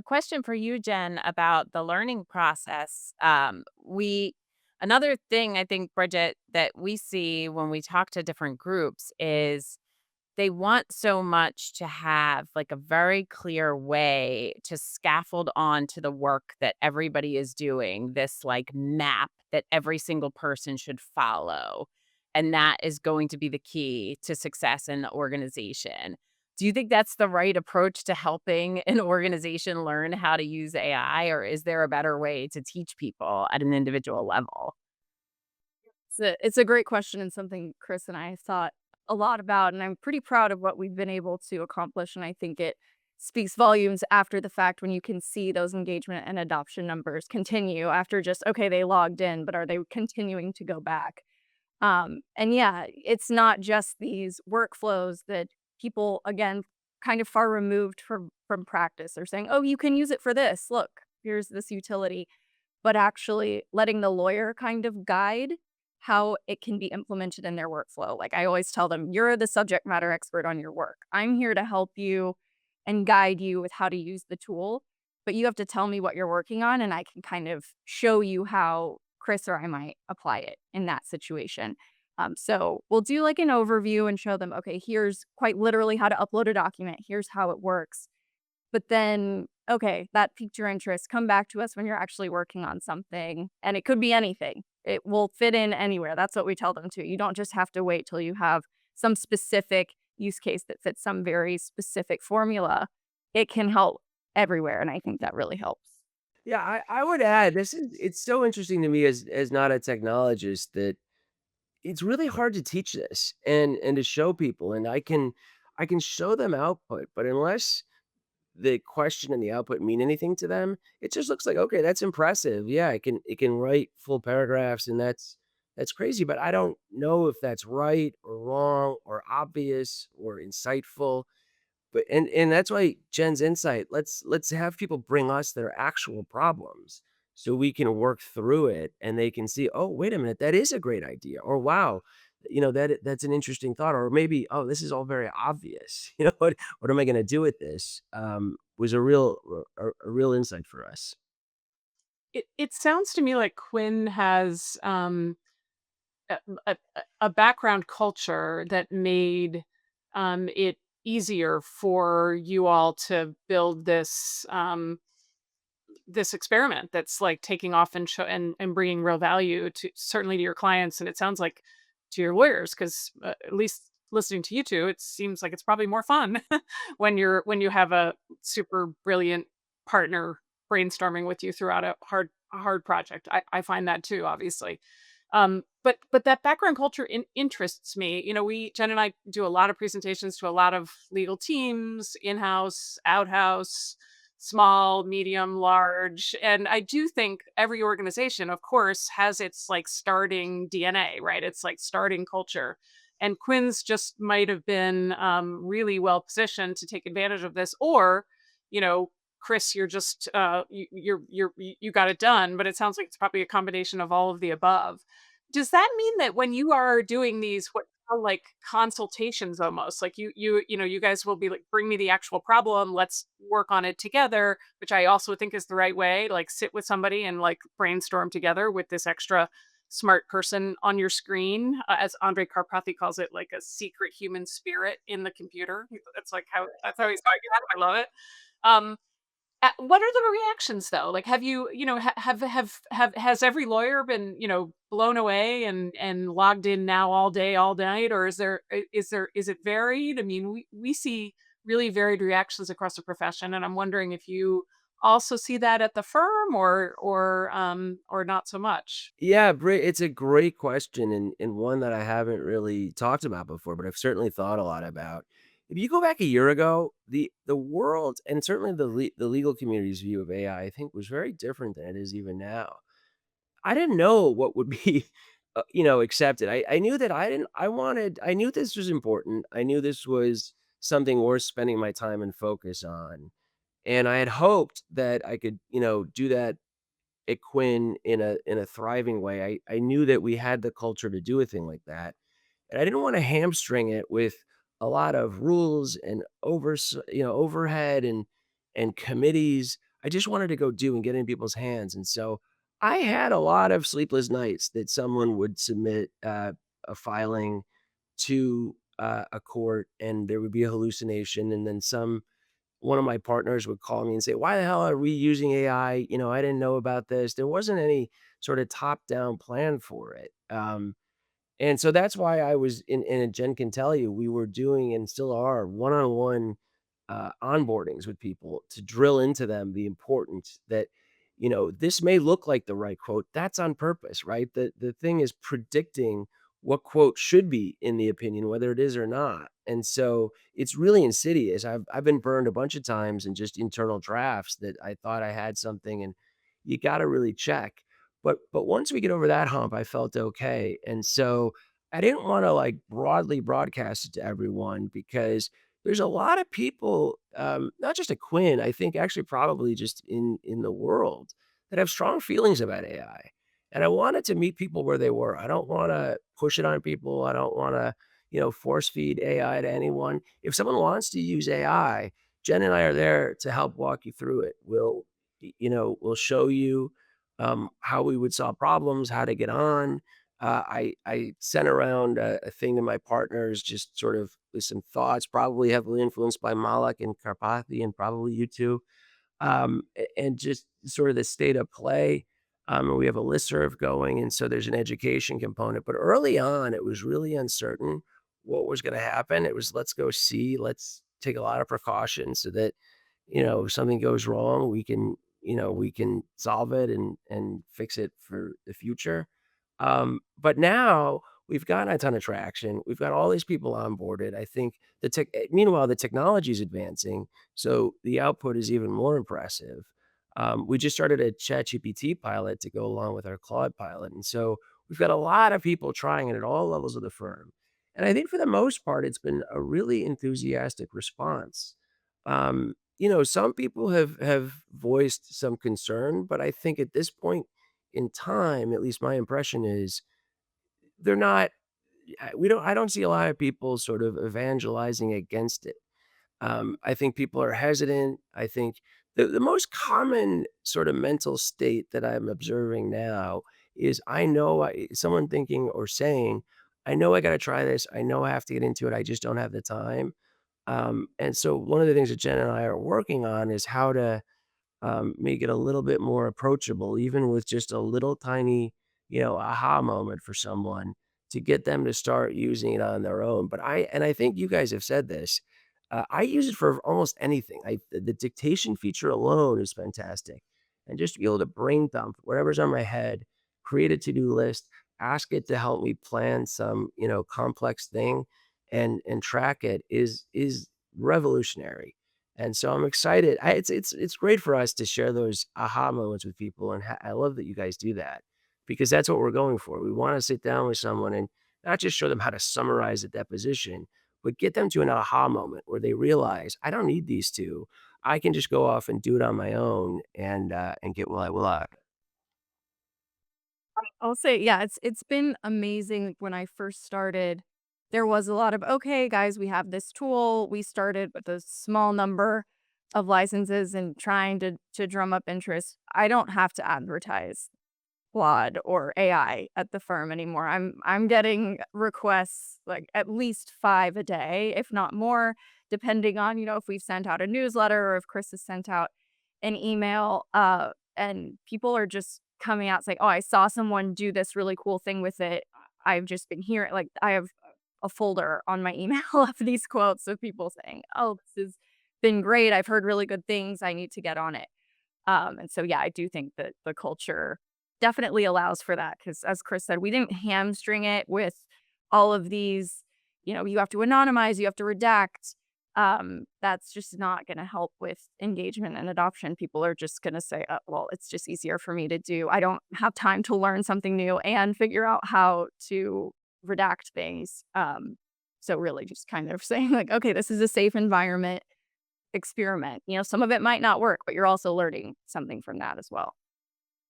question for you, Jen, about the learning process. We Another thing I think, Bridget, that we see when we talk to different groups is they want so much to have like a very clear way to scaffold on to the work that everybody is doing, this like map that every single person should follow. And that is going to be the key to success in the organization. Do you think that's the right approach to helping an organization learn how to use AI, or is there a better way to teach people at an individual level? It's a great question and something Chris and I thought a lot about, and I'm pretty proud of what we've been able to accomplish, and I think it speaks volumes after the fact when you can see those engagement and adoption numbers continue after just, "Okay, they logged in, but are they continuing to go back?" And yeah, it's not just these workflows that people, again, kind of far removed from practice are saying, "Oh, you can use it for this. Look, here's this utility." But actually letting the lawyer kind of guide how it can be implemented in their workflow. Like I always tell them, "You're the subject matter expert on your work. I'm here to help you and guide you with how to use the tool, but you have to tell me what you're working on, and I can kind of show you how Chris or I might apply it in that situation." So we'll do like an overview and show them, okay, here's quite literally how to upload a document. Here's how it works. But then, okay, that piqued your interest. Come back to us when you're actually working on something, and it could be anything. It will fit in anywhere. That's what we tell them too. You don't just have to wait till you have some specific use case that fits some very specific formula. It can help everywhere, and I think that really helps. Yeah, I would add, it's so interesting to me as not a technologist that it's really hard to teach this and to show people, and I can show them output, but unless the question and the output mean anything to them, it just looks like, "Okay, that's impressive. Yeah, it can write full paragraphs, and that's crazy," but I don't know if that's right or wrong or obvious or insightful. But and that's why Jen's insight, let's have people bring us their actual problems so we can work through it and they can see, "Oh, wait a minute, that is a great idea," or "Wow, that's an interesting thought," or maybe, "Oh, this is all very obvious." What am I gonna do with this?" Was a real insight for us. It sounds to me like Quinn has, a background culture that made, it easier for you all to build this experiment that's, like, taking off and and bringing real value to certainly to your clients, and it sounds like to your lawyers, 'cause, at least listening to you 2, it seems like it's probably more fun when you have a super brilliant partner brainstorming with you throughout a hard project. I find that too, obviously. But that background culture interests me. We Jen and I do a lot of presentations to a lot of legal teams, in-house, out-house, small, medium, large. And I do think every organization, of course, has its like starting DNA, right? It's like starting culture. And Quinn's just might have been really well positioned to take advantage of this, or, you know, Chris, you're just you got it done. But it sounds like it's probably a combination of all of the above. Does that mean that when you are doing these what are like consultations almost, like you guys will be like, bring me the actual problem, let's work on it together, which I also think is the right way, like sit with somebody and like brainstorm together with this extra smart person on your screen, as Andre Karpathy calls it, like a secret human spirit in the computer. That's how he's talking about it. I love it. Um, what are the reactions though? Like, have you, has every lawyer been, blown away and logged in now all day, all night, or is it varied? I mean, we see really varied reactions across the profession, and I'm wondering if you also see that at the firm, or not so much. Yeah, it's a great question and one that I haven't really talked about before, but I've certainly thought a lot about. If you go back a year ago, the world and certainly the legal community's view of AI, I think, was very different than it is even now. I didn't know what would be, accepted. I knew that I knew this was important. I knew this was something worth spending my time and focus on. And I had hoped that I could, do that at Quinn in a thriving way. I knew that we had the culture to do a thing like that, and I didn't wanna hamstring it with a lot of rules and overhead and committees. I just wanted to go do and get in people's hands. And so I had a lot of sleepless nights that someone would submit a filing to a court, and there would be a hallucination, and then one of my partners would call me and say, "Why the hell are we using AI? I didn't know about this." There wasn't any sort of top-down plan for it. And so that's why I was and Jen can tell you, we were doing and still are one-on-one, onboardings with people to drill into them the importance that, this may look like the right quote. That's on purpose, right? The thing is predicting what quote should be in the opinion, whether it is or not. And so it's really insidious. I've been burned a bunch of times in just internal drafts that I thought I had something, and you gotta really check. But once we get over that hump, I felt okay, and so I didn't wanna, like, broadly broadcast it to everyone because there's a lot of people, not just at Quinn, I think actually probably just in the world, that have strong feelings about AI, and I wanted to meet people where they were. I don't wanna push it on people. I don't wanna, force feed AI to anyone. If someone wants to use AI, Jen and I are there to help walk you through it. We'll show you how we would solve problems, how to get on. I sent around a thing to my partners, just sort of with some thoughts, probably heavily influenced by Malak and Karpathy, and probably you too, and just sort of the state of play. And we have a listserv going, and so there's an education component. But early on, it was really uncertain what was going to happen. It was let's go see, let's take a lot of precautions so that if something goes wrong, we can solve it and fix it for the future. But now we've gotten a ton of traction. We've got all these people onboarded. I think meanwhile, the technology is advancing, so the output is even more impressive. We just started a ChatGPT pilot to go along with our Claude pilot, and so we've got a lot of people trying it at all levels of the firm. And I think for the most part, it's been a really enthusiastic response. Some people have voiced some concern, but I think at this point in time, at least my impression is they're not. I don't see a lot of people sort of evangelizing against it. I think people are hesitant. I think the most common sort of mental state that I'm observing now is someone thinking or saying, I know I got to try this. I know I have to get into it. I just don't have the time. And so one of the things that Jen and I are working on is how to make it a little bit more approachable, even with just a little tiny, aha moment for someone to get them to start using it on their own. And I think you guys have said this. I use it for almost anything. The dictation feature alone is fantastic, and just to be able to brain dump whatever's on my head, create a to do list, ask it to help me plan some complex thing, and track it is revolutionary. And so I'm excited. It's great for us to share those aha moments with people, and I love that you guys do that because that's what we're going for. We want to sit down with someone and not just show them how to summarize a deposition, but get them to an aha moment where they realize I don't need these two. I can just go off and do it on my own and get what I will out. I'll say, yeah, it's been amazing. Like, when I first started, there was a lot of, okay, guys, we have this tool. We started with a small number of licenses and trying to drum up interest. I don't have to advertise Claude or AI at the firm anymore. I'm getting requests like at least 5 a day, if not more, depending on, if we've sent out a newsletter or if Chris has sent out an email. And people are just coming out saying, "Oh, I saw someone do this really cool thing with it. I've just been hearing like I have a folder on my email of these quotes of people saying, "Oh, this has been great. I've heard really good things. I need to get on it." And so, yeah, I do think that the culture definitely allows for that because, as Chris said, we didn't hamstring it with all of these, you have to anonymize, you have to redact. That's just not going to help with engagement and adoption. People are just going to say, well, it's just easier for me to do. I don't have time to learn something new and figure out how to redact things. So, really, just kind of saying, like, okay, this is a safe environment experiment. Some of it might not work, but you're also learning something from that as well.